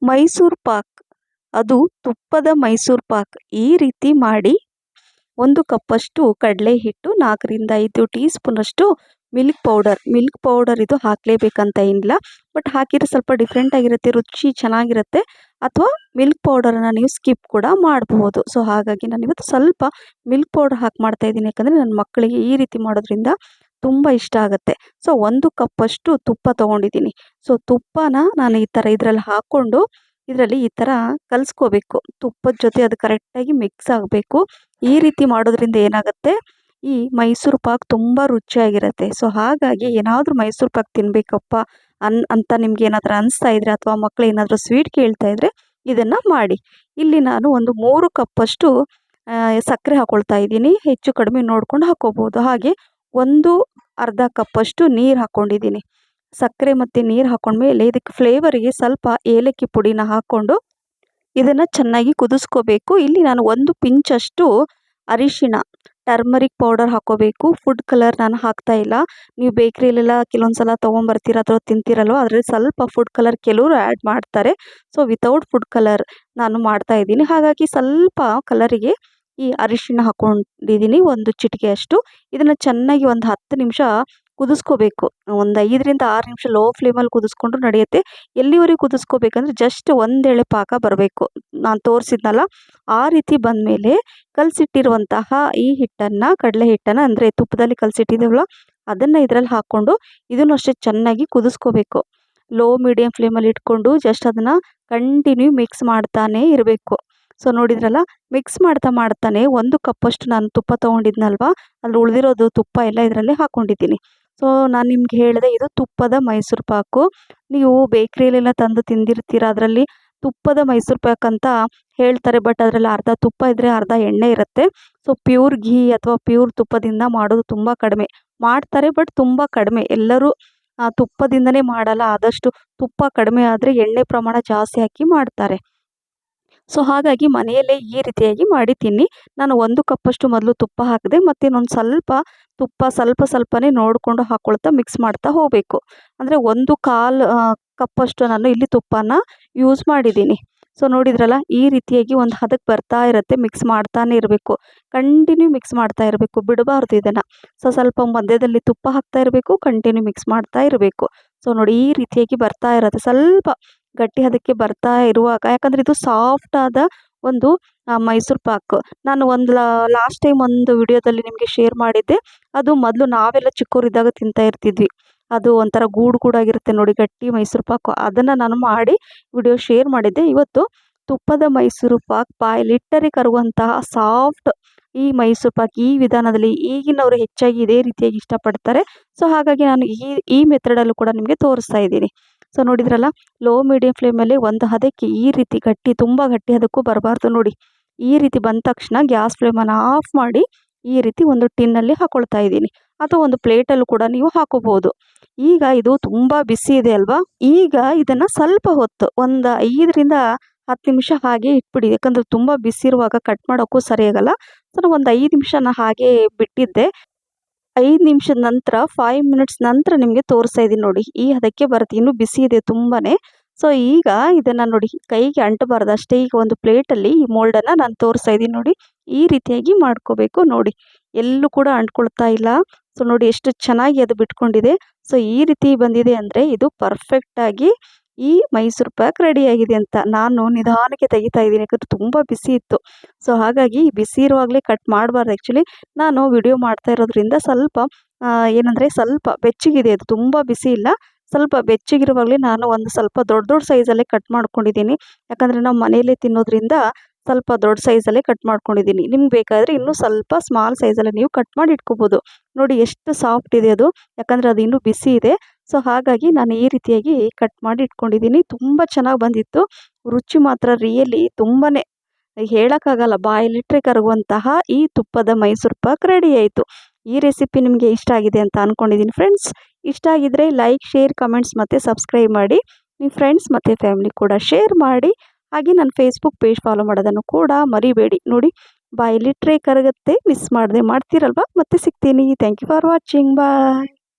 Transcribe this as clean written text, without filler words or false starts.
ಮೈಸೂರು ಪಾಕ್, ಅದು ತುಪ್ಪದ ಮೈಸೂರು ಪಾಕ್. ಈ ರೀತಿ ಮಾಡಿ 1 ಕಪ್ಪಷ್ಟು ಕಡಲೆ ಹಿಟ್ಟು, 4ರಿಂದ 5 ಟೀ ಸ್ಪೂನಷ್ಟು ಮಿಲ್ಕ್ ಪೌಡರ್ ಇದು ಹಾಕಲೇಬೇಕಂತ ಏನಿಲ್ಲ, ಬಟ್ ಹಾಕಿದರೆ ಸ್ವಲ್ಪ ಡಿಫ್ರೆಂಟ್ ಆಗಿರುತ್ತೆ, ರುಚಿ ಚೆನ್ನಾಗಿರುತ್ತೆ. ಅಥವಾ ಮಿಲ್ಕ್ ಪೌಡರನ್ನು ನೀವು ಸ್ಕಿಪ್ ಕೂಡ ಮಾಡಬಹುದು. ಸೊ ಹಾಗಾಗಿ ನಾನು ಇವತ್ತು ಸ್ವಲ್ಪ ಮಿಲ್ಕ್ ಪೌಡರ್ ಹಾಕಿ ಮಾಡ್ತಾಯಿದ್ದೀನಿ, ಯಾಕಂದರೆ ನನ್ನ ಮಕ್ಕಳಿಗೆ ಈ ರೀತಿ ಮಾಡೋದ್ರಿಂದ ತುಂಬ ಇಷ್ಟ ಆಗುತ್ತೆ. ಸೊ 1 ಕಪ್ಪಷ್ಟು ತುಪ್ಪ ತೊಗೊಂಡಿದ್ದೀನಿ. ಸೊ ತುಪ್ಪನ ನಾನು ಈ ಥರ ಇದರಲ್ಲಿ ಹಾಕ್ಕೊಂಡು ಇದರಲ್ಲಿ ಈ ಥರ ಕಲಿಸ್ಕೋಬೇಕು. ತುಪ್ಪದ ಜೊತೆ ಅದು ಕರೆಕ್ಟಾಗಿ ಮಿಕ್ಸ್ ಆಗಬೇಕು. ಈ ರೀತಿ ಮಾಡೋದ್ರಿಂದ ಏನಾಗುತ್ತೆ, ಈ ಮೈಸೂರು ಪಾಕ್ ತುಂಬ ರುಚಿಯಾಗಿರುತ್ತೆ. ಸೊ ಹಾಗಾಗಿ ಏನಾದರೂ ಮೈಸೂರು ಪಾಕ್ ತಿನ್ನಬೇಕಪ್ಪ ಅಂತ ನಿಮ್ಗೆ ಏನಾದರೂ ಅನಿಸ್ತಾ ಇದ್ದರೆ, ಅಥವಾ ಮಕ್ಕಳು ಏನಾದರೂ ಸ್ವೀಟ್ ಕೇಳ್ತಾ ಇದ್ದರೆ ಇದನ್ನು ಮಾಡಿ. ಇಲ್ಲಿ ನಾನು ಒಂದು 3 ಕಪ್ಪಷ್ಟು ಸಕ್ಕರೆ ಹಾಕ್ಕೊಳ್ತಾ ಇದ್ದೀನಿ. ಹೆಚ್ಚು ಕಡಿಮೆ ನೋಡ್ಕೊಂಡು ಹಾಕ್ಕೋಬೋದು. ಹಾಗೆ ಅರ್ಧ ಕಪ್ಪಷ್ಟು ನೀರು ಹಾಕ್ಕೊಂಡಿದ್ದೀನಿ. ಸಕ್ಕರೆ ಮತ್ತು ನೀರು ಹಾಕ್ಕೊಂಡ್ಮೇಲೆ ಇದಕ್ಕೆ ಫ್ಲೇವರಿಗೆ ಸ್ವಲ್ಪ ಏಲಕ್ಕಿ ಪುಡಿನ ಹಾಕ್ಕೊಂಡು ಇದನ್ನು ಚೆನ್ನಾಗಿ ಕುದಿಸ್ಕೋಬೇಕು. ಇಲ್ಲಿ ನಾನು 1 ಪಿಂಚಷ್ಟು ಅರಿಶಿಣ, ಟರ್ಮರಿಕ್ ಪೌಡರ್ ಹಾಕ್ಕೋಬೇಕು. ಫುಡ್ ಕಲರ್ ನಾನು ಹಾಕ್ತಾ ಇಲ್ಲ. ನೀವು ಬೇಕ್ರಿಯಲ್ಲೆಲ್ಲ ಕೆಲವೊಂದು ಸಲ ತೊಗೊಂಬರ್ತೀರ ಅಥವಾ ತಿಂತೀರಲ್ವ, ಅದರಲ್ಲಿ ಸ್ವಲ್ಪ ಫುಡ್ ಕಲರ್ ಕೆಲವರು ಆ್ಯಡ್ ಮಾಡ್ತಾರೆ. ಸೊ ವಿತೌಟ್ ಫುಡ್ ಕಲರ್ ನಾನು ಮಾಡ್ತಾಯಿದ್ದೀನಿ. ಹಾಗಾಗಿ ಸ್ವಲ್ಪ ಕಲರಿಗೆ ಈ ಅರಿಶಿಣ ಹಾಕ್ಕೊಂಡಿದ್ದೀನಿ, 1 ಚಿಟಿಕೆಯಷ್ಟು. ಇದನ್ನು ಚೆನ್ನಾಗಿ ಒಂದು 10 ನಿಮಿಷ ಕುದಿಸ್ಕೋಬೇಕು. ಒಂದು 5ರಿಂದ 6 ನಿಮಿಷ ಲೋ ಫ್ಲೇಮಲ್ಲಿ ಕುದಿಸ್ಕೊಂಡ್ರು ನಡೆಯುತ್ತೆ. ಎಲ್ಲಿವರೆಗೂ ಕುದಿಸ್ಕೋಬೇಕಂದ್ರೆ ಜಸ್ಟ್ 1 ಎಳೆ ಪಾಕ ಬರಬೇಕು. ನಾನು ತೋರಿಸಿದ್ನಲ್ಲ ಆ ರೀತಿ ಬಂದಮೇಲೆ ಕಲಸಿಟ್ಟಿರುವಂತಹ ಈ ಹಿಟ್ಟನ್ನು, ಕಡಲೆ ಹಿಟ್ಟನ್ನು ಅಂದರೆ ತುಪ್ಪದಲ್ಲಿ ಕಲಸಿಟ್ಟಿದ್ದೇವಲ್ಲ ಅದನ್ನು ಇದರಲ್ಲಿ ಹಾಕ್ಕೊಂಡು ಇದನ್ನು ಅಷ್ಟೇ ಚೆನ್ನಾಗಿ ಕುದಿಸ್ಕೋಬೇಕು. ಲೋ ಮೀಡಿಯಮ್ ಫ್ಲೇಮಲ್ಲಿ ಇಟ್ಕೊಂಡು ಜಸ್ಟ್ ಅದನ್ನು ಕಂಟಿನ್ಯೂ ಮಿಕ್ಸ್ ಮಾಡ್ತಾನೇ ಇರಬೇಕು. ಸೊ ನೋಡಿದ್ರಲ್ಲ, ಮಿಕ್ಸ್ ಮಾಡ್ತಾನೆ 1 ಕಪ್ಪಷ್ಟು ನಾನು ತುಪ್ಪ ತೊಗೊಂಡಿದ್ನಲ್ವ, ಅಲ್ಲಿ ಉಳಿದಿರೋದು ತುಪ್ಪ ಎಲ್ಲ ಇದರಲ್ಲಿ ಹಾಕ್ಕೊಂಡಿದ್ದೀನಿ. ಸೊ ನಾನು ನಿಮ್ಗೆ ಹೇಳಿದೆ, ಇದು ತುಪ್ಪದ ಮೈಸೂರು ಪಾಕು. ನೀವು ಬೇಕ್ರಿಯಲ್ಲೆಲ್ಲ ತಂದು ತಿಂದಿರ್ತೀರ, ಅದರಲ್ಲಿ ತುಪ್ಪದ ಮೈಸೂರು ಪಾಕ್ ಅಂತ ಹೇಳ್ತಾರೆ, ಬಟ್ ಅದರಲ್ಲಿ ಅರ್ಧ ತುಪ್ಪ ಇದ್ದರೆ ಅರ್ಧ ಎಣ್ಣೆ ಇರುತ್ತೆ. ಸೊ ಪ್ಯೂರ್ ಘೀ ಅಥವಾ ಪ್ಯೂರ್ ತುಪ್ಪದಿಂದ ಮಾಡೋದು ತುಂಬ ಕಡಿಮೆ ಮಾಡ್ತಾರೆ, ಬಟ್ ತುಂಬ ಕಡಿಮೆ. ಎಲ್ಲರೂ ತುಪ್ಪದಿಂದನೇ ಮಾಡಲ್ಲ. ಆದಷ್ಟು ತುಪ್ಪ ಕಡಿಮೆ ಆದರೆ ಎಣ್ಣೆ ಪ್ರಮಾಣ ಜಾಸ್ತಿ ಹಾಕಿ ಮಾಡ್ತಾರೆ. ಸೊ ಹಾಗಾಗಿ ಮನೆಯಲ್ಲೇ ಈ ರೀತಿಯಾಗಿ ಮಾಡಿ ತಿನ್ನಿ. ನಾನು 1 ಕಪ್ಪಷ್ಟು ಮೊದಲು ತುಪ್ಪ ಹಾಕಿದೆ, ಮತ್ತು ಇನ್ನೊಂದು ಸ್ವಲ್ಪ ತುಪ್ಪ ಸ್ವಲ್ಪನೇ ನೋಡಿಕೊಂಡು ಹಾಕ್ಕೊಳ್ತಾ ಮಿಕ್ಸ್ ಮಾಡ್ತಾ ಹೋಗಬೇಕು. ಅಂದರೆ 1/4 ಕಪ್ಪಷ್ಟು ನಾನು ಇಲ್ಲಿ ತುಪ್ಪನ ಯೂಸ್ ಮಾಡಿದ್ದೀನಿ. ಸೊ ನೋಡಿದ್ರಲ್ಲ, ಈ ರೀತಿಯಾಗಿ ಒಂದು ಹದಕ್ಕೆ ಬರ್ತಾ ಇರುತ್ತೆ. ಮಿಕ್ಸ್ ಮಾಡ್ತಾನೆ ಇರಬೇಕು, ಕಂಟಿನ್ಯೂ ಮಿಕ್ಸ್ ಮಾಡ್ತಾ ಇರಬೇಕು, ಬಿಡಬಾರ್ದು ಇದನ್ನು. ಸೊ ಸ್ವಲ್ಪ ಮಧ್ಯದಲ್ಲಿ ತುಪ್ಪ ಹಾಕ್ತಾ ಇರಬೇಕು, ಕಂಟಿನ್ಯೂ ಮಿಕ್ಸ್ ಮಾಡ್ತಾ ಇರಬೇಕು. ಸೊ ನೋಡಿ, ಈ ರೀತಿಯಾಗಿ ಬರ್ತಾ ಇರುತ್ತೆ. ಸ್ವಲ್ಪ ಗಟ್ಟಿ ಹದಕ್ಕೆ ಬರ್ತಾ ಇರುವಾಗ, ಯಾಕಂದರೆ ಇದು ಸಾಫ್ಟ್ ಆದ ಒಂದು ಮೈಸೂರು ಪಾಕ್. ನಾನು ಲಾಸ್ಟ್ ಟೈಮ್ ಒಂದು ವಿಡಿಯೋದಲ್ಲಿ ನಿಮಗೆ ಶೇರ್ ಮಾಡಿದ್ದೆ. ಅದು ಮೊದಲು ನಾವೆಲ್ಲ ಚಿಕ್ಕವರಿದ್ದಾಗ ತಿಂತಾ ಇರ್ತಿದ್ವಿ. ಅದು ಒಂಥರ ಗೂಡಾಗಿರುತ್ತೆ ನೋಡಿ, ಗಟ್ಟಿ ಮೈಸೂರು ಪಾಕು. ಅದನ್ನು ನಾನು ಮಾಡಿ ವಿಡಿಯೋ ಶೇರ್ ಮಾಡಿದ್ದೆ. ಇವತ್ತು ತುಪ್ಪದ ಮೈಸೂರು ಪಾಕ್, ಬಾಯಲ್ಲಿಟ್ಟರೆ ಕರುವಂತಹ ಸಾಫ್ಟ್ ಈ ಮೈಸೂರು ಪಾಕ್ ಈ ವಿಧಾನದಲ್ಲಿ ಈಗಿನವರು ಹೆಚ್ಚಾಗಿ ಇದೇ ರೀತಿಯಾಗಿ ಇಷ್ಟಪಡ್ತಾರೆ. ಸೊ ಹಾಗಾಗಿ ನಾನು ಈ ಮೆಥಡಲ್ಲೂ ಕೂಡ ನಿಮಗೆ ತೋರಿಸ್ತಾ ಇದ್ದೀನಿ. ಸೊ ನೋಡಿದ್ರಲ್ಲ, ಲೋ ಮೀಡಿಯಂ ಫ್ಲೇಮಲ್ಲಿ ಒಂದು ಹದಕ್ಕೆ ಈ ರೀತಿ ಗಟ್ಟಿ, ತುಂಬ ಗಟ್ಟಿ ಹದಕ್ಕೂ ಬರಬಾರ್ದು ನೋಡಿ. ಈ ರೀತಿ ಬಂದ ತಕ್ಷಣ ಗ್ಯಾಸ್ ಫ್ಲೇಮನ್ನು ಆಫ್ ಮಾಡಿ ಈ ರೀತಿ ಒಂದು ಟಿನ್ನಲ್ಲಿ ಹಾಕ್ಕೊಳ್ತಾ ಇದ್ದೀನಿ, ಅಥವಾ ಒಂದು ಪ್ಲೇಟಲ್ಲೂ ಕೂಡ ನೀವು ಹಾಕೋಬಹುದು. ಈಗ ಇದು ತುಂಬ ಬಿಸಿ ಇದೆ ಅಲ್ವಾ, ಈಗ ಇದನ್ನು ಸ್ವಲ್ಪ ಹೊತ್ತು ಒಂದು 5ರಿಂದ 10 ನಿಮಿಷ ಹಾಗೆ ಇಟ್ಬಿಡಿ. ಯಾಕಂದರೆ ತುಂಬ ಬಿಸಿ ಇರುವಾಗ ಕಟ್ ಮಾಡೋಕ್ಕೂ ಸರಿಯಾಗಲ್ಲ. ಸೊ ನಾನು ಒಂದು 5 ನಿಮಿಷನ ಹಾಗೆ ಬಿಟ್ಟಿದ್ದೆ. 5 ನಿಮಿಷದ ನಂತರ, 5 ಮಿನಿಟ್ಸ್ ನಂತರ ನಿಮಗೆ ತೋರಿಸ್ತಾ ಇದ್ದೀನಿ ನೋಡಿ, ಈ ಹದಕ್ಕೆ ಬರುತ್ತೆ. ಇನ್ನೂ ಬಿಸಿ ಇದೆ ತುಂಬಾ. ಸೊ ಈಗ ಇದನ್ನು ನೋಡಿ, ಕೈಗೆ ಅಂಟಬಾರ್ದು ಅಷ್ಟೇ. ಈಗ ಒಂದು ಪ್ಲೇಟಲ್ಲಿ ಈ ಮೋಲ್ಡನ್ನು ನಾನು ತೋರಿಸ್ತಾ ಇದ್ದೀನಿ ನೋಡಿ, ಈ ರೀತಿಯಾಗಿ ಮಾಡ್ಕೋಬೇಕು ನೋಡಿ. ಎಲ್ಲೂ ಕೂಡ ಅಂಟ್ಕೊಳ್ತಾ ಇಲ್ಲ. ಸೊ ನೋಡಿ ಎಷ್ಟು ಚೆನ್ನಾಗಿ ಅದು ಬಿಟ್ಕೊಂಡಿದೆ. ಸೊ ಈ ರೀತಿ ಬಂದಿದೆ ಅಂದರೆ ಇದು ಪರ್ಫೆಕ್ಟಾಗಿ ಈ ಮೈಸೂರು ಪಾಕ್ ರೆಡಿಯಾಗಿದೆ ಅಂತ. ನಾನು ನಿಧಾನಕ್ಕೆ ತೆಗಿತಾ ಇದ್ದೀನಿ, ಯಾಕಂದರೆ ತುಂಬ ಬಿಸಿ ಇತ್ತು. ಸೊ ಹಾಗಾಗಿ ಬಿಸಿ ಇರುವಾಗಲೇ ಕಟ್ ಮಾಡಬಾರ್ದು. ಆ್ಯಕ್ಚುಲಿ ನಾನು ವಿಡಿಯೋ ಮಾಡ್ತಾ ಇರೋದ್ರಿಂದ ಸ್ವಲ್ಪ ಏನಂದರೆ ಸ್ವಲ್ಪ ಬೆಚ್ಚಗಿದೆ, ಅದು ತುಂಬ ಬಿಸಿ ಇಲ್ಲ. ಸ್ವಲ್ಪ ಬೆಚ್ಚಗಿರುವಾಗಲೇ ನಾನು ಒಂದು ಸ್ವಲ್ಪ ದೊಡ್ಡ ಸೈಜಲ್ಲೇ ಕಟ್ ಮಾಡ್ಕೊಂಡಿದ್ದೀನಿ. ಯಾಕಂದರೆ ನಾವು ಮನೆಯಲ್ಲೇ ತಿನ್ನೋದ್ರಿಂದ ಸ್ವಲ್ಪ ದೊಡ್ಡ ಸೈಜಲ್ಲೇ ಕಟ್ ಮಾಡ್ಕೊಂಡಿದ್ದೀನಿ. ನಿಮ್ಗೆ ಬೇಕಾದರೆ ಇನ್ನೂ ಸ್ವಲ್ಪ ಸ್ಮಾಲ್ ಸೈಜಲ್ಲೇ ನೀವು ಕಟ್ ಮಾಡಿ ಇಟ್ಕೋಬೋದು. ನೋಡಿ ಎಷ್ಟು ಸಾಫ್ಟ್ ಇದೆ ಅದು, ಯಾಕಂದರೆ ಅದು ಇನ್ನೂ ಬಿಸಿ ಇದೆ. ಸೊ ಹಾಗಾಗಿ ನಾನು ಈ ರೀತಿಯಾಗಿ ಕಟ್ ಮಾಡಿ ಇಟ್ಕೊಂಡಿದ್ದೀನಿ. ತುಂಬ ಚೆನ್ನಾಗಿ ಬಂದಿತ್ತು. ರುಚಿ ಮಾತ್ರ ರಿಯಲಿ ತುಂಬಾ ಹೇಳೋಕ್ಕಾಗಲ್ಲ, ಬಾಯಲ್ಲಿಟ್ಟರೆ ಕರಗುವಂತಹ ಈ ತುಪ್ಪದ ಮೈಸೂರು ಪಾಕ್ ರೆಡಿ ಆಯಿತು. ಈ ರೆಸಿಪಿ ನಿಮಗೆ ಇಷ್ಟ ಆಗಿದೆ ಅಂತ ಅಂದ್ಕೊಂಡಿದ್ದೀನಿ ಫ್ರೆಂಡ್ಸ್. ಇಷ್ಟ ಆಗಿದ್ದರೆ ಲೈಕ್, ಶೇರ್, ಕಮೆಂಟ್ಸ್ ಮತ್ತು ಸಬ್ಸ್ಕ್ರೈಬ್ ಮಾಡಿ. ನಿಮ್ಮ ಫ್ರೆಂಡ್ಸ್ ಮತ್ತು ಫ್ಯಾಮಿಲಿ ಕೂಡ ಶೇರ್ ಮಾಡಿ. ಹಾಗೆ ನನ್ನ ಫೇಸ್ಬುಕ್ ಪೇಜ್ ಫಾಲೋ ಮಾಡೋದನ್ನು ಕೂಡ ಮರಿಬೇಡಿ. ನೋಡಿ, ಬಾಯಲ್ಲಿಟ್ಟರೆ ಕರಗುತ್ತೆ, ಮಿಸ್ ಮಾಡದೆ ಮಾಡ್ತೀರಲ್ವ. ಮತ್ತೆ ಸಿಗ್ತೀನಿ. Thank you for watching. Bye.